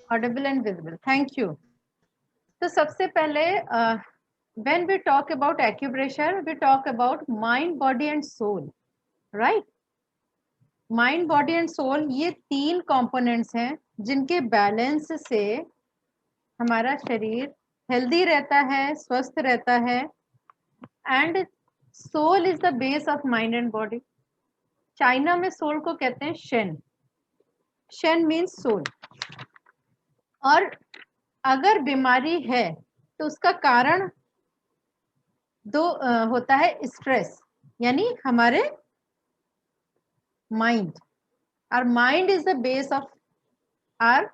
Audible and visible, thank you. तो सबसे पहले when we talk about acupressure we talk about mind, body and soul, right. Mind, body and soul ये तीन components हैं जिनके balance से हमारा शरीर हेल्दी रहता है, स्वस्थ रहता है। And soul is the base of mind and body. China में सोल को कहते हैं शेन। Shane means soul. और अगर बीमारी है तो उसका कारण दो होता है, स्ट्रेस, यानी हमारे mind. Our mind is the base of our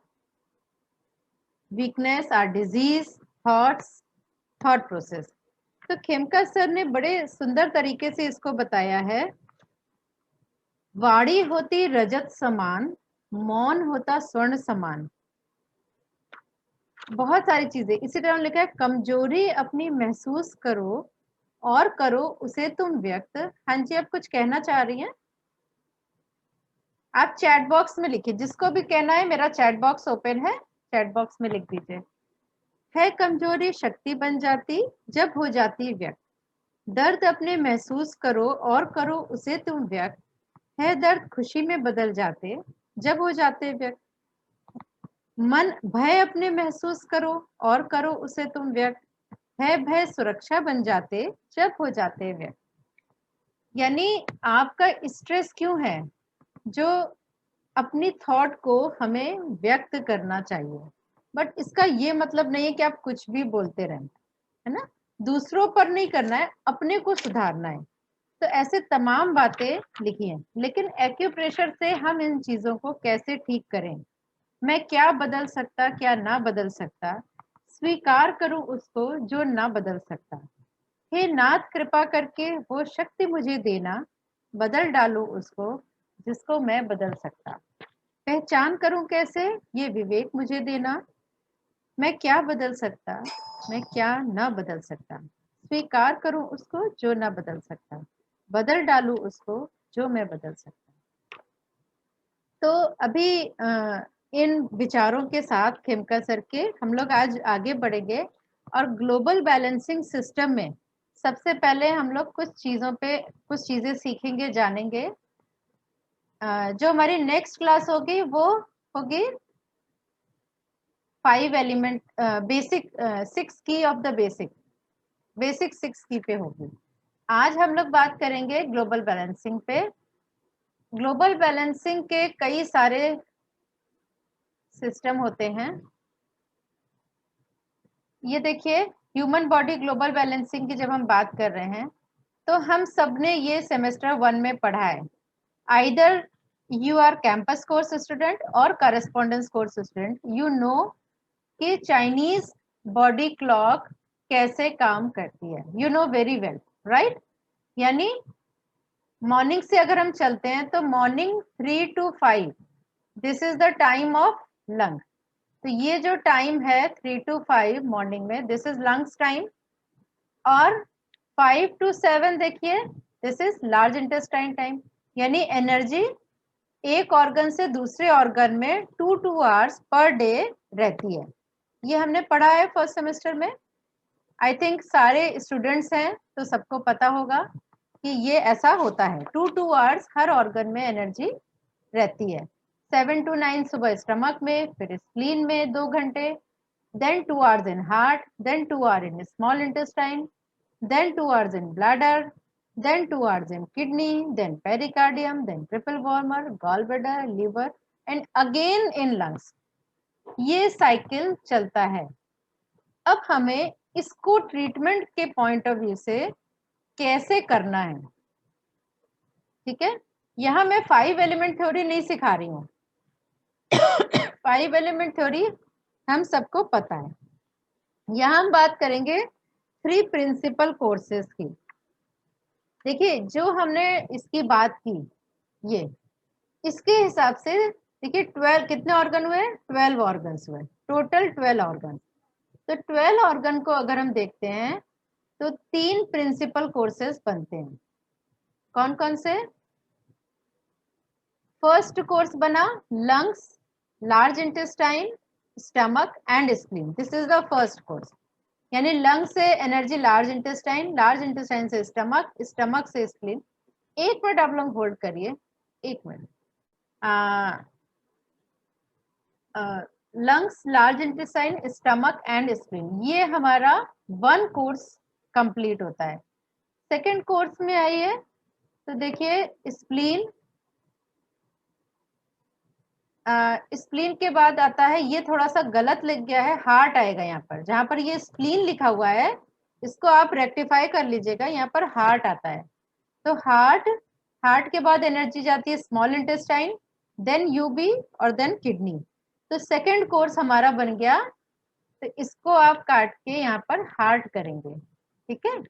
weakness, our disease, thoughts, thought process. तो खेमका सर ने बड़े सुंदर तरीके से इसको बताया है। वाणी होती रजत समान, मौन होता स्वर्ण समान। बहुत सारी चीजें इसी तरह लिखा है, कमजोरी अपनी महसूस करो और करो उसे तुम व्यक्त। हाँ जी, आप कुछ कहना चाह रही हैं? आप चैट बॉक्स में लिखिए, जिसको भी कहना है। मेरा चैट बॉक्स ओपन है, चैट बॉक्स में लिख दीजिए। है कमजोरी शक्ति बन जाती जब हो जाती व्यक्त। दर्द अपने महसूस करो और करो उसे तुम व्यक्त। है दर्द खुशी में बदल जाते जब हो जाते व्यक्त। मन भय अपने महसूस करो और करो उसे तुम व्यक्त। है भय सुरक्षा बन जाते जब हो जाते व्यक्त। यानी आपका स्ट्रेस क्यों है, जो अपनी थॉट को हमें व्यक्त करना चाहिए। बट इसका ये मतलब नहीं है कि आप कुछ भी बोलते रहें, है ना। दूसरों पर नहीं करना है, अपने को सुधारना है। तो ऐसे तमाम बातें लिखी हैं। लेकिन एक्यूप्रेशर से हम इन चीजों को कैसे ठीक करें, मैं क्या बदल सकता, क्या ना बदल सकता, स्वीकार करूं उसको जो ना बदल सकता। हे नाथ कृपा करके वो शक्ति मुझे देना, बदल डालूं उसको जिसको मैं बदल सकता। पहचान करूं कैसे ये विवेक मुझे देना, मैं क्या बदल सकता, मैं क्या ना बदल सकता। स्वीकार करूं उसको जो ना बदल सकता, बदल डालूं उसको जो मैं बदल सकता। तो अभी इन विचारों के साथ खेमका सर के हम लोग आज आगे बढ़ेंगे। और ग्लोबल बैलेंसिंग सिस्टम में सबसे पहले हम लोग कुछ चीज़ों पे कुछ चीज़ें सीखेंगे, जानेंगे। जो हमारी नेक्स्ट क्लास होगी वो होगी 5 एलिमेंट बेसिक 6 की ऑफ द बेसिक 6 की पे होगी। आज हम लोग बात करेंगे ग्लोबल बैलेंसिंग पे। ग्लोबल बैलेंसिंग के कई सारे सिस्टम होते हैं। ये देखिए, ह्यूमन बॉडी ग्लोबल बैलेंसिंग की जब हम बात कर रहे हैं तो हम सब ने ये सेमेस्टर 1 में पढ़ा है। Either you are campus course student और correspondence course student, you know कि चाइनीज बॉडी क्लॉक कैसे काम करती है, you know very well, right. यानी मॉर्निंग से अगर हम चलते हैं तो morning 3 to 5 this is the time of lung. तो ये जो टाइम है 3 to 5 मॉर्निंग में, दिस इज लंग्स टाइम। और 5 to 7 देखिए, this is large intestine time. यानी एनर्जी एक ऑर्गन से दूसरे ऑर्गन में 2 आवर्स पर डे रहती है। ये हमने पढ़ा है फर्स्ट सेमेस्टर में। आई थिंक सारे स्टूडेंट्स हैं तो सबको पता होगा कि ये ऐसा होता है। 2 आवर्स हर ऑर्गन में एनर्जी रहती है। 7 to 9 सुबह स्टमक में, फिर स्प्लीन में 2 घंटे, then 2 hours in heart, then 2 hours in small intestine, then 2 hours in bladder, then 2 hours in kidney, then pericardium, then triple wormer, gallbladder, liver and again in lungs। ये cycle चलता है। अब हमें इसको ट्रीटमेंट के point of view से कैसे करना है, ठीक है। यहाँ मैं 5 एलिमेंट थ्योरी नहीं सिखा रही हूँ। 5 एलिमेंट थ्योरी हम सबको पता है। यहाँ हम बात करेंगे 3 प्रिंसिपल कोर्सेज की। देखिए, जो हमने इसकी बात की, ये इसके हिसाब से देखिए 12 कितने ऑर्गन हुए, 12 ऑर्गन्स हुए, टोटल 12 ऑर्गन। तो 12 ऑर्गन को अगर हम देखते हैं तो 3 प्रिंसिपल कोर्सेज बनते हैं। कौन कौन से? फर्स्ट कोर्स बना lungs, large intestine stomach and spleen, this is the first course. यानी लंग से एनर्जी लार्ज इंटेस्टाइन से स्टमक, स्टमक से स्प्लीन। एक मिनट आप लोग होल्ड करिए, एक minute. Lungs, large intestine, stomach and spleen, ये हमारा 1 कोर्स कंप्लीट होता है। सेकेंड कोर्स में आइए तो देखिए स्प्लीन, स्प्लीन के बाद आता है, ये थोड़ा सा गलत लिख गया है, हार्ट आएगा यहाँ पर। जहां पर ये स्प्लीन लिखा हुआ है इसको आप रेक्टिफाई कर लीजिएगा, यहाँ पर हार्ट आता है। तो हार्ट, हार्ट के बाद एनर्जी जाती है स्मॉल इंटेस्टाइन, देन यूबी और देन किडनी। तो सेकंड कोर्स हमारा बन गया। तो इसको आप काट के यहाँ पर हार्ट करेंगे, ठीक है।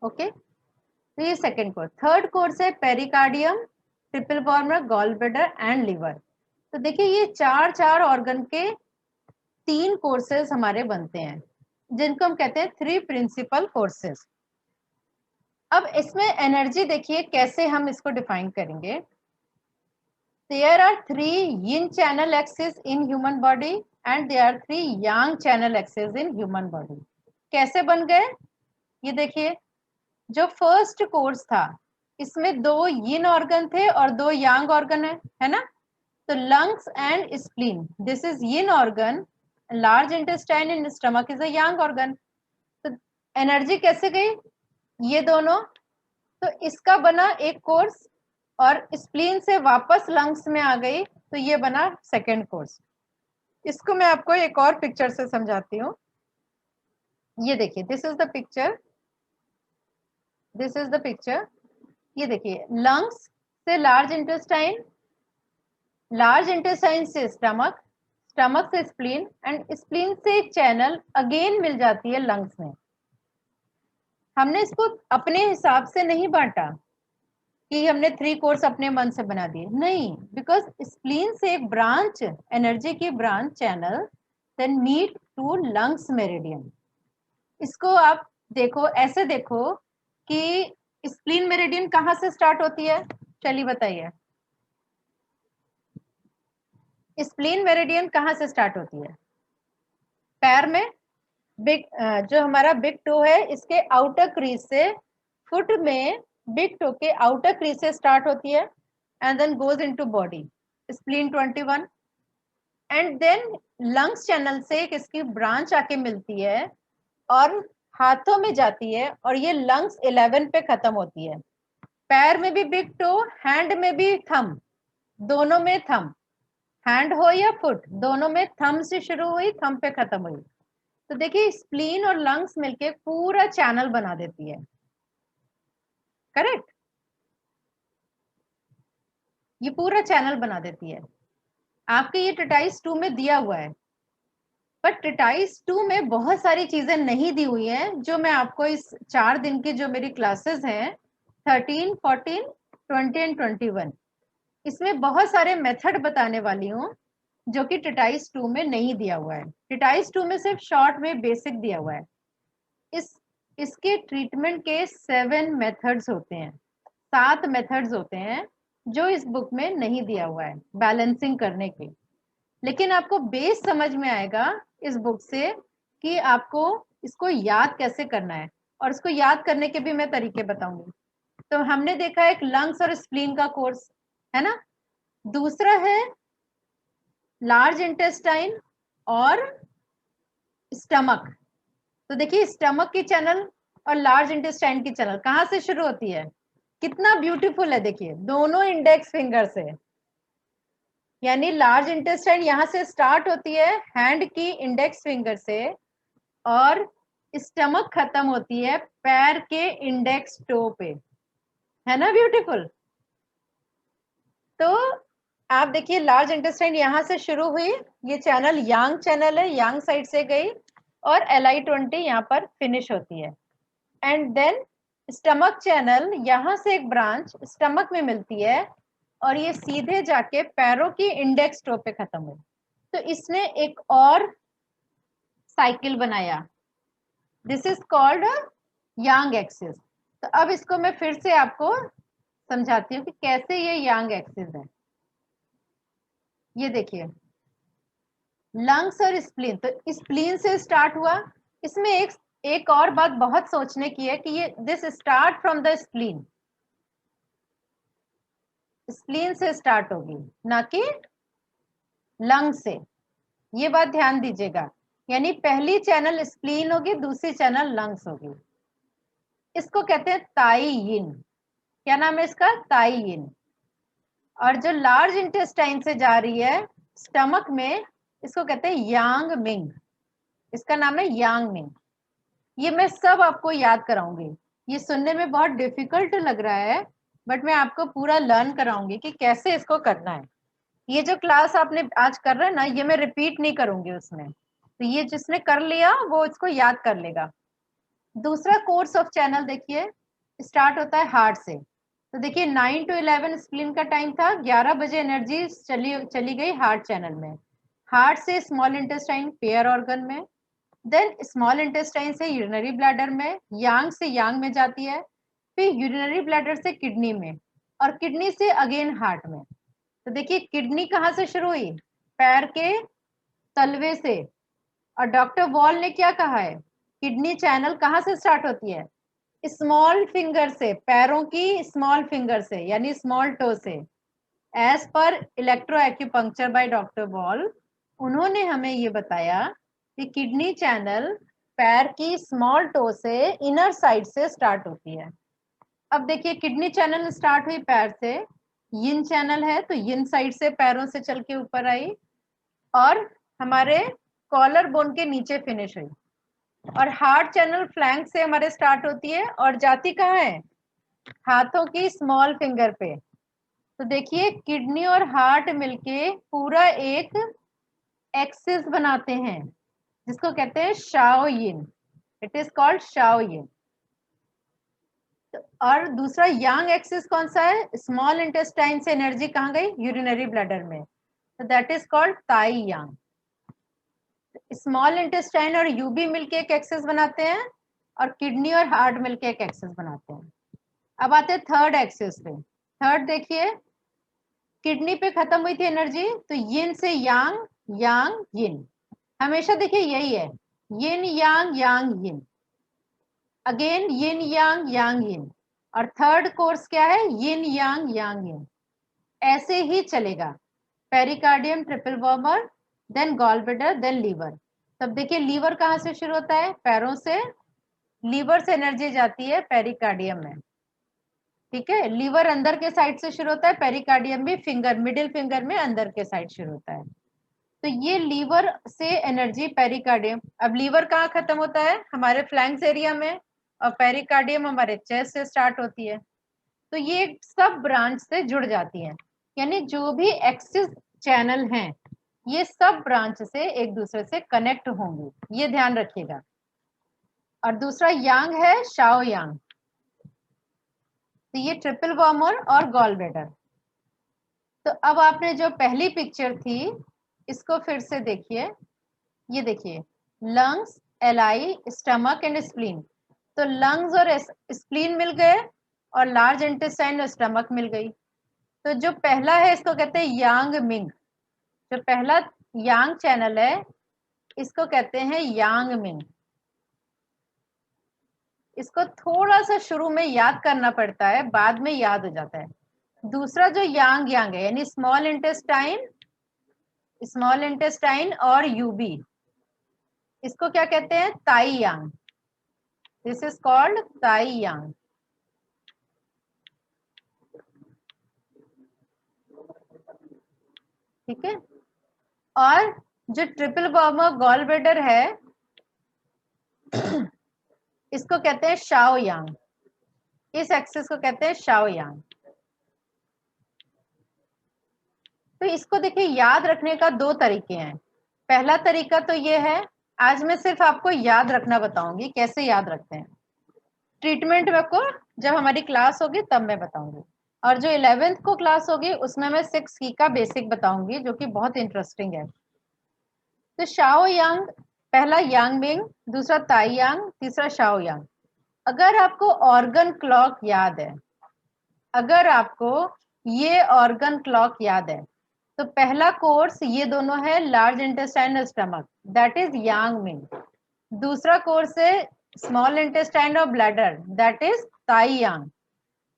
ओके, तो ये सेकंड कोर्स। थर्ड कोर्स है pericardium, triple former, gall bladder and liver. तो देखिए ये चार चार ऑर्गन के 3 कोर्सेज हमारे बनते हैं, जिनको हम कहते हैं 3 प्रिंसिपल कोर्सेज। अब इसमें एनर्जी देखिए कैसे हम इसको डिफाइन करेंगे। There are 3 yin channel axis in human body and there are 3 yang channel axis in human body। कैसे बन गए ये देखिए, जो फर्स्ट कोर्स था इसमें 2 यिन ऑर्गन थे और 2 यांग ऑर्गन है ना। तो lungs and spleen, this is yin organ, large intestine in stomach is a Yang organ. तो एनर्जी कैसे गई ये दोनों, तो इसका बना एक कोर्स और स्प्लीन से वापस लंग्स में आ गई, तो ये बना सेकेंड कोर्स। इसको मैं आपको एक और पिक्चर से समझाती हूँ। ये देखिए, this is the picture, this is the picture. ये देखिए लंग्स से लार्ज इंटेस्टाइन, लार्ज इंटेस्टाइन से स्टमक, स्टमक से स्प्लीन एंड स्प्लीन से एक चैनल अगेन मिल जाती है लंग्स में। हमने इसको अपने हिसाब से नहीं बांटा कि हमने 3 कोर्स अपने मन से बना दिए, नहीं, बिकॉज स्प्लीन से एक ब्रांच, एनर्जी की branch channel then meet to lungs meridian. इसको आप देखो, ऐसे देखो कि स्प्लीन मेरिडियन कहाँ से स्टार्ट होती है, चलिए बताइए। स्प्लीन मेरिडियन कहाँ से स्टार्ट होती है, पैर में, बिग, जो हमारा बिग टो है इसके आउटर क्रीज से, फुट में बिग टो के आउटर क्रीज से स्टार्ट होती है and then goes into body, spleen 21, and then lungs channel से एक इसकी ब्रांच आके मिलती है और हाथों में जाती है और ये लंग्स 11 पे खत्म होती है। पैर में भी बिग टो, हैंड में भी थम, दोनों में थम, हैंड हो या फुट दोनों में थम से शुरू हुई, थम पे खत्म हुई। तो देखिए स्प्लीन और लंग्स मिलके पूरा चैनल बना देती है, करेक्ट, ये पूरा चैनल बना देती है। आपके ये टिटाइस 2 में दिया हुआ है, बट टिटाइस 2 में बहुत सारी चीजें नहीं दी हुई हैं, जो मैं आपको इस 4 दिन की जो मेरी क्लासेस हैं 13, 14, 20 एंड 21, इसमें बहुत सारे मेथड बताने वाली हूँ जो कि टिटाइस 2 में नहीं दिया हुआ है। टिटाइस 2 में सिर्फ शॉर्ट में बेसिक दिया हुआ है। इसके ट्रीटमेंट के 7 मेथड्स होते हैं, 7 मेथड्स होते हैं जो इस बुक में नहीं दिया हुआ है बैलेंसिंग करने के। लेकिन आपको बेस समझ में आएगा इस बुक से कि आपको इसको याद कैसे करना है, और इसको याद करने के भी मैं तरीके बताऊंगी। तो हमने देखा एक लंग्स और स्प्लीन का कोर्स है ना, दूसरा है लार्ज इंटेस्टाइन और स्टमक। तो देखिए स्टमक की चैनल और लार्ज इंटेस्टाइन की चैनल कहाँ से शुरू होती है, कितना ब्यूटीफुल है, देखिए दोनों इंडेक्स फिंगर से, यानी लार्ज इंटेस्टाइन यहाँ से स्टार्ट होती है हैंड की इंडेक्स फिंगर से, और स्टमक खत्म होती है पैर के इंडेक्स टो पे, है ना ब्यूटीफुल। तो आप देखिए लार्ज इंटेस्टाइन यहाँ से शुरू हुई, ये चैनल यांग चैनल है, यांग साइड से गई और LI20 यहाँ पर फिनिश होती है, एंड देन स्टमक चैनल यहाँ से एक ब्रांच स्टमक में मिलती है और ये सीधे जाके पैरों की इंडेक्स टो पे खत्म हुई। तो इसने एक और साइकिल बनाया, this is called Yang axis. तो अब इसको मैं फिर से आपको समझाती हूँ कि कैसे ये यांग एक्सिस है। ये देखिए, लंग्स और स्प्लीन, तो स्प्लीन से स्टार्ट हुआ। इसमें एक और बात बहुत सोचने की है कि ये this start from the spleen, spleen से स्टार्ट होगी ना कि लंग से। ये बात ध्यान दीजिएगा, यानी पहली चैनल स्प्लीन होगी, दूसरी चैनल लंग्स होगी। इसको कहते हैं ताई यिन। क्या नाम है इसका? ताई यिन। और जो लार्ज इंटेस्टाइन से जा रही है स्टमक में, इसको कहते हैं यांग मिंग। इसका नाम है यांग मिंग। ये मैं सब आपको याद कराऊंगी। ये सुनने में बहुत डिफिकल्ट लग रहा है, बट मैं आपको पूरा लर्न कराऊंगी कि कैसे इसको करना है। ये जो क्लास आपने आज कर रहे हैं ना, ये मैं रिपीट नहीं करूंगी उसमें, तो ये जिसने कर लिया वो इसको याद कर लेगा। दूसरा कोर्स ऑफ चैनल देखिए, स्टार्ट होता है हार्ट से। तो देखिए 9 to 11 स्प्लीन का टाइम था, 11 बजे एनर्जी चली गई हार्ट चैनल में। हार्ट से स्मॉल इंटेस्टाइन पेयर ऑर्गन में, देन स्मॉल इंटेस्टाइन से यूरिनरी ब्लैडर में, यांग से यांग में जाती है, फिर यूरिनरी ब्लैडर से किडनी में, और किडनी से अगेन हार्ट में। तो देखिए किडनी कहाँ से शुरू हुई? पैर के तलवे से। और डॉक्टर वॉल ने क्या कहा है? किडनी चैनल कहाँ से स्टार्ट होती है? स्मॉल फिंगर से, पैरों की स्मॉल फिंगर से, यानी स्मॉल टो से। As per electro acupuncture by doctor Voll, उन्होंने हमें ये बताया कि किडनी चैनल पैर की स्मॉल टो से इनर साइड से स्टार्ट होती है। अब देखिए किडनी चैनल स्टार्ट हुई पैर से, यिन चैनल है तो यिन साइड से पैरों से चल के ऊपर आई, और हमारे कॉलर बोन के नीचे फिनिश हुई। और हार्ट चैनल फ्लैंक से हमारे स्टार्ट होती है और जाती कहाँ है? हाथों की स्मॉल फिंगर पे। तो देखिए किडनी और हार्ट मिलके पूरा एक एक्सिस बनाते हैं, जिसको कहते हैं shao yin. It is called shao yin. और दूसरा यांग एक्सिस कौन सा है? स्मॉल इंटेस्टाइन से एनर्जी कहाँ गई? यूरिनरी ब्लैडर में, तो दैट इज कॉल्ड ताई यांग। स्मॉल इंटेस्टाइन और यूबी मिलके एक एक्सिस बनाते हैं, और किडनी और हार्ट मिलके एक एक्सिस बनाते हैं। अब आते हैं थर्ड एक्सिस पे। थर्ड देखिए, किडनी पे खत्म हुई थी एनर्जी, तो यिन से यांग, यांग यिन। हमेशा देखिए यही है, यिन यांग यांग यिन, अगेन यिन यांग यांग यिन। और थर्ड कोर्स क्या है? यिन यांग यांग यिन। ऐसे ही चलेगा, pericardium, triple warmer, then gall bladder, then liver. तब देखिए लीवर कहाँ से शुरू होता है? पैरों से। लीवर से एनर्जी जाती है पेरिकार्डियम में, ठीक है। लीवर अंदर के साइड से शुरू होता है, पेरिकार्डियम भी फिंगर, मिडिल फिंगर में अंदर के साइड शुरू होता है। तो ये लीवर से एनर्जी पेरिकार्डियम। अब लीवर कहाँ खत्म होता है? हमारे फ्लैंक्स एरिया में, और पेरिकार्डियम हमारे चेस्ट से स्टार्ट होती है। तो ये सब ब्रांच से जुड़ जाती है, यानी जो भी एक्सिस चैनल हैं ये सब ब्रांच से एक दूसरे से कनेक्ट होंगे, ये ध्यान रखिएगा। और दूसरा यांग है शाओ यांग। तो ये ट्रिपल वॉर्मर और गॉल ब्लैडर। तो अब आपने जो पहली पिक्चर थी इसको फिर से देखिए। ये देखिए lungs, LI, stomach and spleen. तो लंग्स और स्प्लीन मिल गए, और लार्ज इंटेस्टाइन और स्टमक मिल गई। तो जो पहला है इसको कहते हैं यांग मिंग। जो पहला यांग चैनल है इसको कहते हैं यांग मिंग। इसको थोड़ा सा शुरू में याद करना पड़ता है, बाद में याद हो जाता है। दूसरा जो यांग यांग है, यानी स्मॉल इंटेस्टाइन, स्मॉल इंटेस्टाइन और यूबी, इसको क्या कहते हैं? ताई यांग। दिस इज कॉल्ड ताई यांग। ठीक है। और जो ट्रिपल वॉर्मर गॉल ब्लैडर है इसको कहते हैं शाओ यांग। इस एक्सिस को कहते हैं शाओ यांग। तो इसको देखिए याद रखने का दो तरीके हैं। पहला तरीका तो ये है, आज मैं सिर्फ आपको याद रखना बताऊंगी कैसे याद रखते हैं। ट्रीटमेंट में आपको जब हमारी क्लास होगी तब मैं बताऊंगी, और जो 11th को क्लास होगी उसमें मैं 6 की का बेसिक बताऊंगी, जो कि बहुत इंटरेस्टिंग है। तो शाओ यांग, पहला यांग मिंग, दूसरा ताई यांग, तीसरा शाओ यांग। अगर आपको ऑर्गन क्लॉक याद है, अगर आपको ये ऑर्गन क्लॉक याद है तो पहला कोर्स ये दोनों है, लार्ज इंटेस्टाइन और stomach, that is yang ming. दूसरा कोर्स है स्मॉल इंटेस्टाइन और bladder, that is tai yang.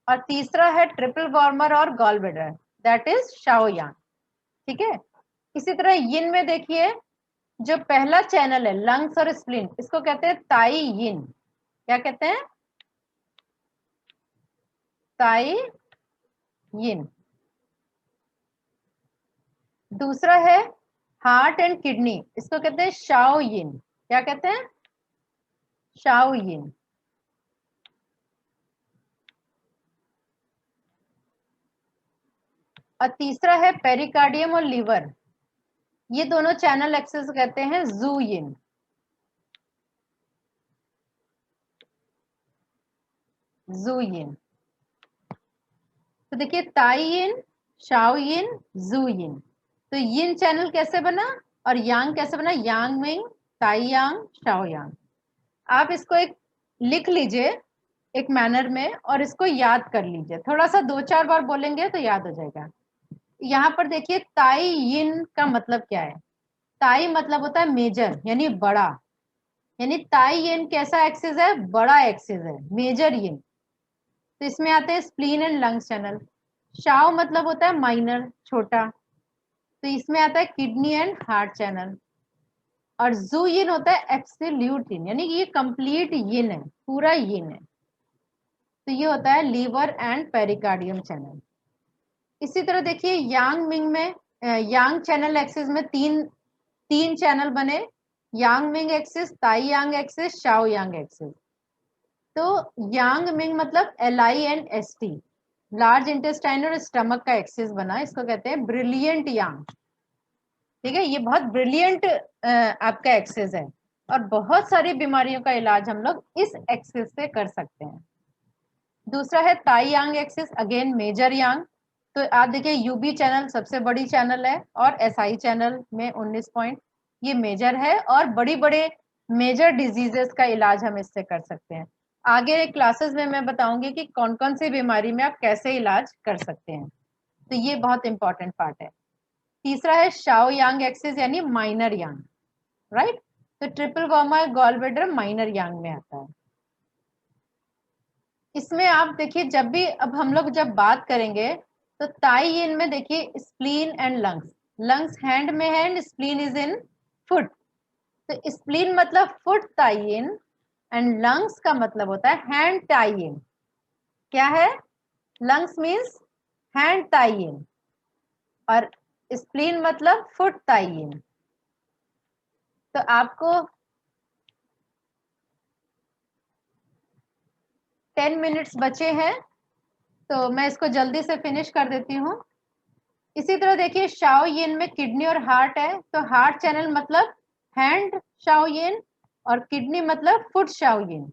और तीसरा है ट्रिपल वार्मर और gall bladder, that is shao yang. ठीक है। इसी तरह यिन में देखिए, जो पहला चैनल है लंग्स और स्प्लीन, इसको कहते हैं ताई यिन। क्या कहते हैं? ताई यिन। दूसरा है हार्ट एंड किडनी, इसको कहते हैं शाओ यिन। क्या कहते हैं? Shao yin. और तीसरा है पेरिकार्डियम और लीवर, ये दोनों चैनल एक्सेस कहते हैं जू यिन। जू यिन। तो देखिए ताई यिन, शाओ यिन, जू यिन। तो यिन चैनल कैसे बना और यांग कैसे बना? यांग मिंग, ताई यांग, शाओ यांग। आप इसको एक लिख लीजिए एक मैनर में और इसको याद कर लीजिए, थोड़ा सा 2-4 बार बोलेंगे तो याद हो जाएगा। यहाँ पर देखिए ताई यिन का मतलब क्या है? ताई मतलब होता है मेजर यानी बड़ा, यानी ताई यिन कैसा एक्सिस है? बड़ा एक्सिस है, मेजर यिन। तो इसमें आते हैं spleen and lungs channel. Shao मतलब होता है माइनर, छोटा, तो इसमें आता है किडनी एंड हार्ट चैनल। और जू यिन होता है एब्सोल्यूट यिन, यानी कि ये कंप्लीट यिन है, पूरा यिन है। तो ये होता है लीवर एंड पेरिकार्डियम चैनल। इसी तरह देखिए यांग मिंग में, यांग चैनल एक्सिस में तीन तीन चैनल बने, यांग मिंग एक्सिस, ताई यांग एक्सिस, शाओ यांग एक्सिस। तो यांग मिंग मतलब LINST, लार्ज इंटेस्टाइन और स्टमक का एक्सिस बना, इसको कहते हैं ब्रिलियंट यांग। ठीक है, ये बहुत ब्रिलियंट आपका एक्सिस है और बहुत सारी बीमारियों का इलाज हम लोग इस एक्सिस से कर सकते हैं। दूसरा है ताई यांग एक्सिस, अगेन मेजर यांग। तो आप देखिए यूबी चैनल सबसे बड़ी चैनल है और SI चैनल में 19 पॉइंट, ये मेजर है और बड़ी बड़े मेजर डिजीजेस का इलाज हम इससे कर सकते हैं। आगे क्लासेस में मैं बताऊंगी कि कौन कौन सी बीमारी में आप कैसे इलाज कर सकते हैं, तो ये बहुत इंपॉर्टेंट पार्ट है। तीसरा है शाओ यांग एक्सिस यानी माइनर यांग, राइट। तो triple warmer gall bladder minor yang में आता है। इसमें आप देखिए जब भी अब हम लोग जब बात करेंगे तो ताई यिन में देखिए spleen and lungs, lungs hand में है and spleen is in foot. तो स्प्लीन मतलब फुट ताई यिन एंड लंग्स का मतलब होता है हैंड ताई यिन। क्या है? लंग्स मीन्स हैंड ताई यिन और स्प्लीन मतलब फुट ताई यिन। तो आपको 10 मिनट्स बचे हैं तो मैं इसको जल्दी से फिनिश कर देती हूँ। इसी तरह देखिए शाओ यिन में किडनी और हार्ट है, तो हार्ट चैनल मतलब हैंड शाओ यिन और किडनी मतलब फुट शाओ यिन।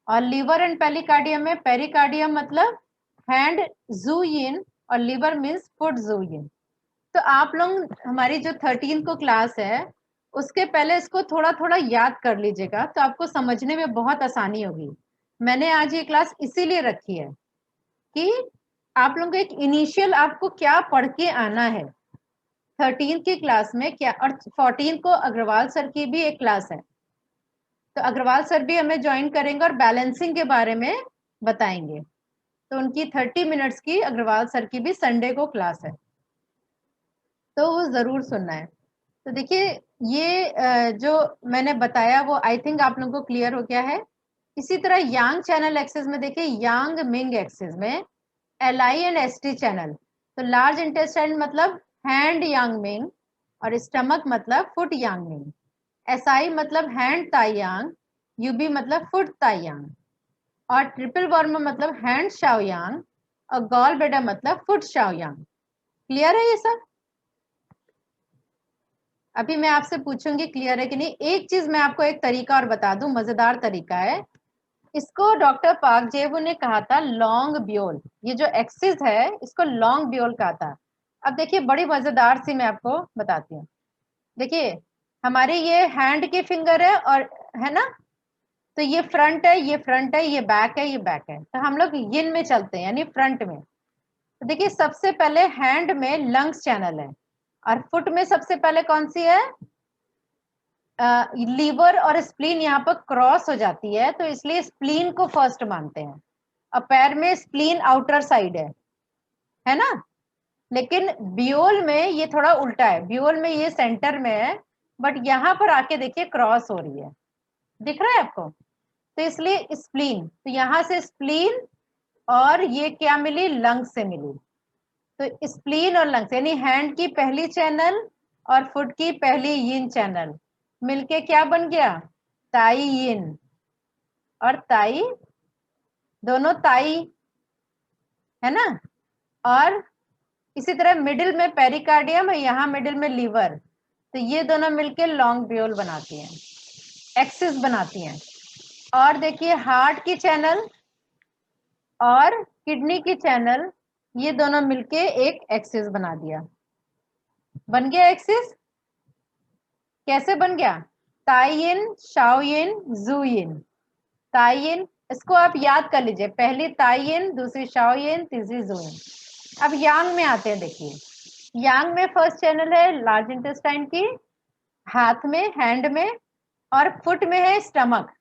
और लीवर एंड पेरिकार्डियम में पेरिकार्डियम मतलब हैंड जू यिन और लीवर मीन्स फुट जू यिन। तो आप लोग हमारी जो 13 को क्लास है उसके पहले इसको थोड़ा थोड़ा याद कर लीजिएगा, तो आपको समझने में बहुत आसानी होगी। मैंने आज ये क्लास इसीलिए रखी है कि आप लोगों को एक इनिशियल आपको क्या पढ़ के आना है 13 की क्लास में क्या, और 14 को अग्रवाल सर की भी एक क्लास है, तो अग्रवाल सर भी हमें ज्वाइन करेंगे और बैलेंसिंग के बारे में बताएंगे। तो उनकी 30 मिनट्स की अग्रवाल सर की भी संडे को क्लास है, तो वो जरूर सुनना है। तो देखिए ये जो मैंने बताया वो आई थिंक आप लोगों को क्लियर हो गया है। इसी तरह यांग चैनल एक्सिस में देखिए यांग मिंग एक्सिस में LINST चैनल, तो लार्ज इंटेस्टाइन मतलब हैंड यांग मिंग और स्टमक मतलब फुट यांग मिंग। SI मतलब हैंड ताई यांग, UB मतलब फुट ताई यांग और ट्रिपल वार्मर मतलब हैंड शाओ यांग और गॉल ब्लैडर मतलब फुट शाओ यांग। क्लियर है ये सब? अभी मैं आपसे पूछूंगी क्लियर है कि नहीं। एक चीज मैं आपको एक तरीका और बता दूं, मजेदार तरीका है। इसको डॉक्टर पार्क जेवू ने कहा था लॉन्ग ब्योल, ये जो एक्सिस है इसको लॉन्ग ब्योल कहा था। अब देखिए बड़ी मजेदार सी मैं आपको बताती हूँ। देखिए हमारे ये हैंड की फिंगर है और है ना, तो ये फ्रंट है, ये फ्रंट है, ये बैक है, ये बैक है। तो हम लोग यिन में चलते हैं यानी फ्रंट में। तो देखिए सबसे पहले हैंड में लंग्स चैनल है और फुट में सबसे पहले कौन सी है, लीवर और स्प्लीन यहाँ पर क्रॉस हो जाती है, तो इसलिए स्प्लीन को फर्स्ट मानते हैं। और पैर में स्प्लीन आउटर साइड है ना। लेकिन ब्यूल में ये थोड़ा उल्टा है, ब्यूल में ये सेंटर में है, बट यहाँ पर आके देखिए क्रॉस हो रही है, दिख रहा है आपको। तो इसलिए स्प्लीन, तो यहाँ से स्प्लीन और ये क्या मिली, लंग्स से मिली। तो स्प्लीन और लंग्स यानी हैंड की पहली चैनल और फुट की पहली यिन चैनल मिलके क्या बन गया, ताई यिन। और ताई, दोनों ताई है ना। और इसी तरह मिडिल में पेरिकार्डियम है, यहाँ मिडिल में लीवर, तो ये दोनों मिलके लॉन्ग ब्यूल बनाती हैं, एक्सिस बनाती हैं। और देखिए हार्ट की चैनल और किडनी की चैनल, ये दोनों मिलके एक एक्सिस बना दिया, बन गया एक्सिस। कैसे बन गया, ताइयिन, शाओयिन, जूयिन। ताइयिन, इसको आप याद कर लीजिए, पहली ताइयिन, दूसरी शाओयिन, तीसरी जूयिन। अब यांग में आते हैं, देखिए यांग में फर्स्ट चैनल है लार्ज इंटेस्टाइन की, हाथ में, हैंड में, और फुट में है स्टमक।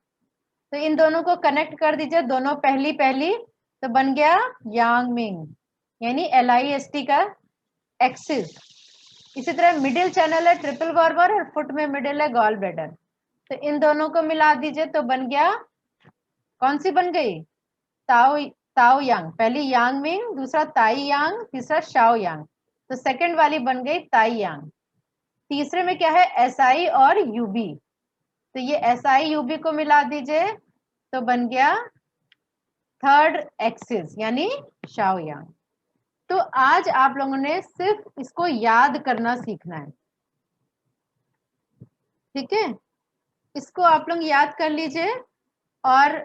तो इन दोनों को कनेक्ट कर दीजिए, दोनों पहली पहली, तो बन गया यांग मिंग, यानी LIST का एक्सिस। इसी तरह मिडिल चैनल है ट्रिपल बार्बर और फुट में मिडिल है गॉल ब्लैडर, तो इन दोनों को मिला दीजिए तो बन गया, कौन सी बन गई, ताओ ताओ यांग। पहली यांग मिंग, दूसरा ताई यांग, तीसरा शाओ यांग, तो सेकंड वाली बन गई ताई यांग। तीसरे में क्या है, SI और UB, तो ये SI UB को मिला दीजिए तो बन गया थर्ड एक्सिस यानी शाओ यांग। तो आज आप लोगों ने सिर्फ इसको याद करना सीखना है, ठीक है। इसको आप लोग याद कर लीजिए। और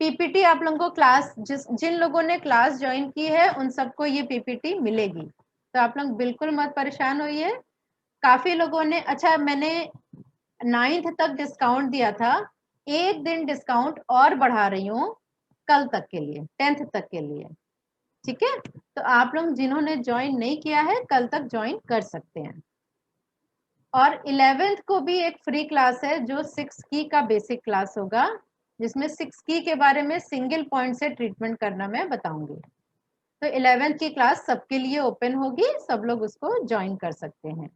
PPT आप लोगों को क्लास, जिन लोगों ने क्लास ज्वाइन की है उन सबको ये PPT मिलेगी, तो आप लोग बिल्कुल मत परेशान होइए। काफी लोगों ने, अच्छा मैंने 9th तक डिस्काउंट दिया था, एक दिन डिस्काउंट और बढ़ा रही हूँ कल तक के लिए, 10th तक के लिए, ठीक है। तो आप लोग जिन्होंने ज्वाइन नहीं किया है कल तक ज्वाइन कर सकते हैं। और 11th को भी एक फ्री क्लास है जो 6 की का बेसिक क्लास होगा, जिसमें 6 की के बारे में सिंगल पॉइंट से ट्रीटमेंट करना मैं बताऊंगी। तो 11th की क्लास सबके लिए ओपन होगी, सब लोग उसको ज्वाइन कर सकते हैं।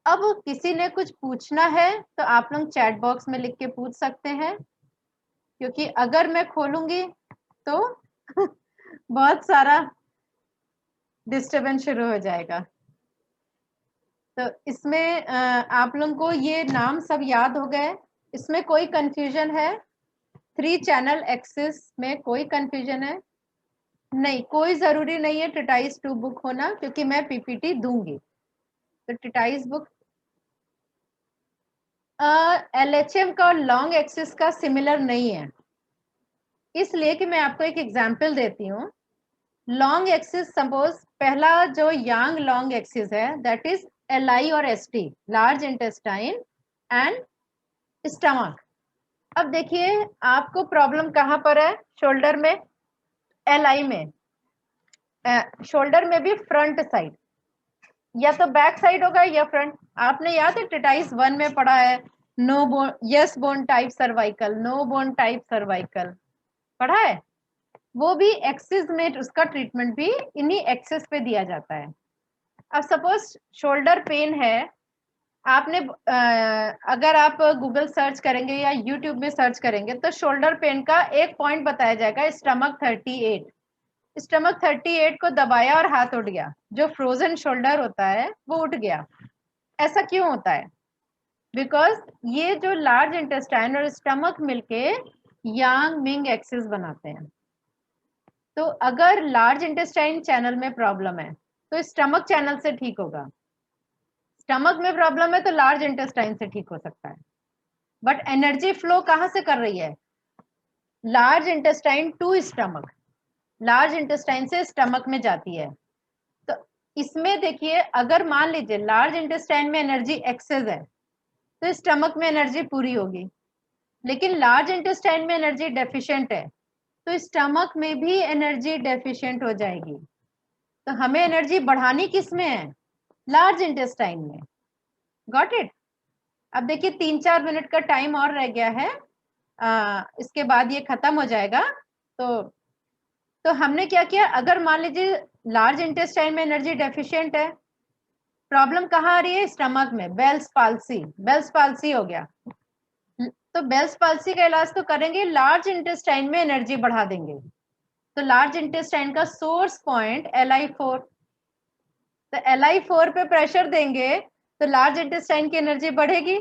अब किसी ने कुछ पूछना है तो आप लोग चैट बॉक्स में लिख के पूछ सकते हैं, क्योंकि अगर मैं खोलूंगी तो बहुत सारा डिस्टरबेंस शुरू हो जाएगा। तो इसमें आप लोगों को ये नाम सब याद हो गए, इसमें कोई कंफ्यूजन है, 3 चैनल एक्सिस में कोई कंफ्यूजन है नहीं, कोई जरूरी नहीं है टिटाइस 2 बुक होना, क्योंकि मैं PPT दूंगी। तो टिटाइस बुक LHM का और लॉन्ग एक्सिस का सिमिलर नहीं है, इसलिए कि मैं आपको एक एग्जांपल देती हूँ। लॉन्ग एक्सिस, सपोज पहला जो यांग लॉन्ग एक्सिस है दैट इज LI और ST, large intestine and stomach. अब देखिए आपको प्रॉब्लम कहाँ पर है, शोल्डर में, LI में, शोल्डर में भी फ्रंट साइड, या तो बैक साइड होगा या फ्रंट। आपने याद है टिटाइस 1 में पढ़ा है, no bone, yes bone type cervical, no bone type cervical पढ़ा है, वो भी एक्सिस में, उसका ट्रीटमेंट भी इन्हीं एक्सिस पे दिया जाता है। अब सपोज शोल्डर पेन है, आपने अगर आप गूगल सर्च करेंगे या यूट्यूब में सर्च करेंगे तो शोल्डर पेन का एक पॉइंट बताया जाएगा, स्टमक 38। स्टमक 38 को दबाया और हाथ उठ गया, जो फ्रोजन शोल्डर होता है वो उठ गया। ऐसा क्यों होता है, बिकॉज ये जो लार्ज इंटेस्टाइन और स्टमक मिलके यांग मिंग एक्सिस बनाते हैं। तो अगर लार्ज इंटेस्टाइन चैनल में प्रॉब्लम है तो स्टमक चैनल से ठीक होगा, स्टमक में प्रॉब्लम है तो लार्ज इंटेस्टाइन से ठीक हो सकता है। बट एनर्जी फ्लो कहां से कर रही है, large intestine to stomach, large intestine से स्टमक में जाती है। तो इसमें देखिए अगर मान लीजिए लार्ज इंटेस्टाइन में एनर्जी एक्सेस है तो स्टमक में एनर्जी पूरी होगी, लेकिन लार्ज इंटेस्टाइन में एनर्जी डेफिशिएंट है तो स्टमक में भी एनर्जी डेफिशिएंट हो जाएगी। तो हमें एनर्जी बढ़ानी किस में है? लार्ज इंटेस्टाइन में। Got it? अब देखिए 3-4 मिनट का टाइम और रह गया है, इसके बाद ये खत्म हो जाएगा। तो हमने क्या किया, अगर मान लीजिए लार्ज इंटेस्टाइन में एनर्जी डेफिशिएंट है, प्रॉब्लम कहाँ आ रही है? स्टमक में। बेल्स पाल्सी, बेल्स पाल्सी हो गया। तो बेल्स पाल्सी का इलाज तो करेंगे, लार्ज इंटेस्टाइन में एनर्जी बढ़ा देंगे। तो लार्ज इंटेस्टाइन का सोर्स पॉइंट Li4, तो Li4 पे प्रेशर देंगे तो लार्ज इंटेस्टाइन की एनर्जी बढ़ेगी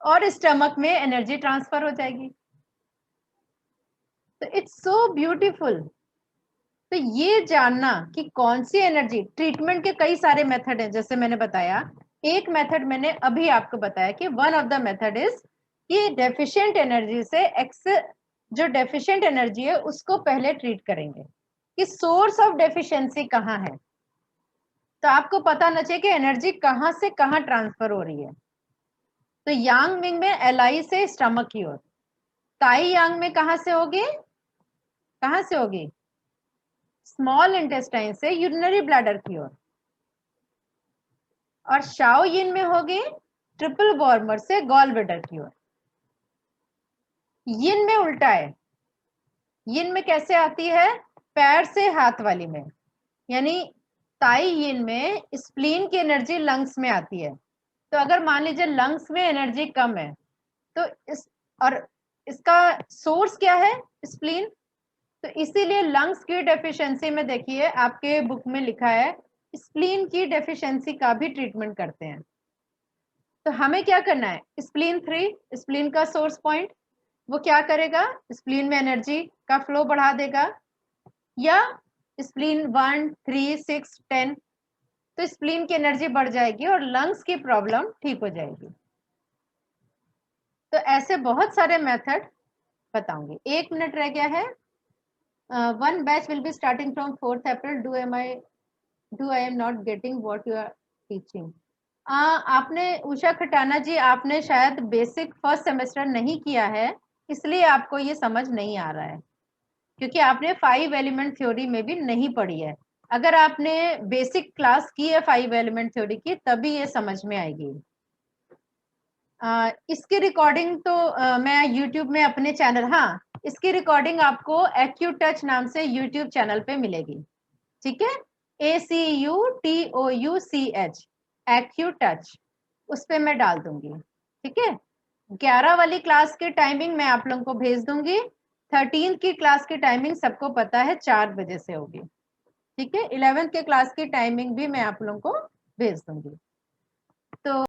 और स्टमक में एनर्जी ट्रांसफर हो जाएगी। तो इट्स सो ब्यूटीफुल। तो ये जानना कि कौन सी एनर्जी, ट्रीटमेंट के कई सारे मेथड हैं, जैसे मैंने बताया। एक मेथड मैंने अभी आपको बताया कि one of the method is कि डेफिशिएंट एनर्जी से जो डेफिशिएंट एनर्जी है उसको पहले ट्रीट करेंगे कि सोर्स ऑफ डेफिशिएंसी कहाँ है। तो आपको पता होना चाहिए कि एनर्जी कहाँ से कहाँ ट्रांसफर हो रही है। तो यांग मिंग में Li से स्टमक की ओर, ताई यांग में कहाँ से होगी? कहाँ से होगी? स्मॉल इंटेस्टाइन से यूरिनरी ब्लैडर की ओर। और शाओ यिन में होगी ट्रिपल वॉर्मर से गॉल ब्लैडर की ओर। यिन में उल्टा है। यिन में कैसे आती है? पैर से हाथ वाली में, यानी ताई यिन में स्प्लीन की एनर्जी लंग्स में आती है। तो अगर मान लीजिए लंग्स में एनर्जी कम है तो इसका सोर्स क्या है? स्प्लीन। तो इसीलिए लंग्स की डेफिशिएंसी में देखिए आपके बुक में लिखा है स्प्लीन की डेफिशिएंसी का भी ट्रीटमेंट करते हैं। तो हमें क्या करना है? स्प्लीन 3, स्प्लीन का सोर्स पॉइंट, वो क्या करेगा? स्प्लीन में एनर्जी का फ्लो बढ़ा देगा। या स्प्लीन 1, 3, 6, 10, तो स्प्लीन की एनर्जी बढ़ जाएगी और लंग्स की प्रॉब्लम ठीक हो जाएगी। तो ऐसे बहुत सारे मेथड बताऊंगी। 1 मिनट रह गया है। One batch will be starting from 4th April. Do I am not getting what you are teaching? आपने उषा खटाना जी, आपने शायद बेसिक फर्स्ट सेमेस्टर नहीं किया है, इसलिए आपको ये समझ नहीं आ रहा है, क्योंकि आपने 5 एलिमेंट थ्योरी में भी नहीं पढ़ी है। अगर आपने बेसिक क्लास की है 5 एलिमेंट थ्योरी की, तभी ये समझ में आएगी। इसकी रिकॉर्डिंग तो मैं यूट्यूब में अपने चैनल, हाँ, इसकी रिकॉर्डिंग आपको एक्यूटच नाम से यूट्यूब चैनल पे मिलेगी। ठीक है? ACUTOUCH, एक्यूटच, उस पे मैं डाल दूंगी। ठीक है? 11 वाली क्लास की टाइमिंग मैं आप लोगों को भेज दूंगी। 13 की क्लास की टाइमिंग सबको पता है 4 बजे से होगी। ठीक है? 11th के क्लास की टाइमिंग भी मैं आप लोगों को भेज दूंगी। तो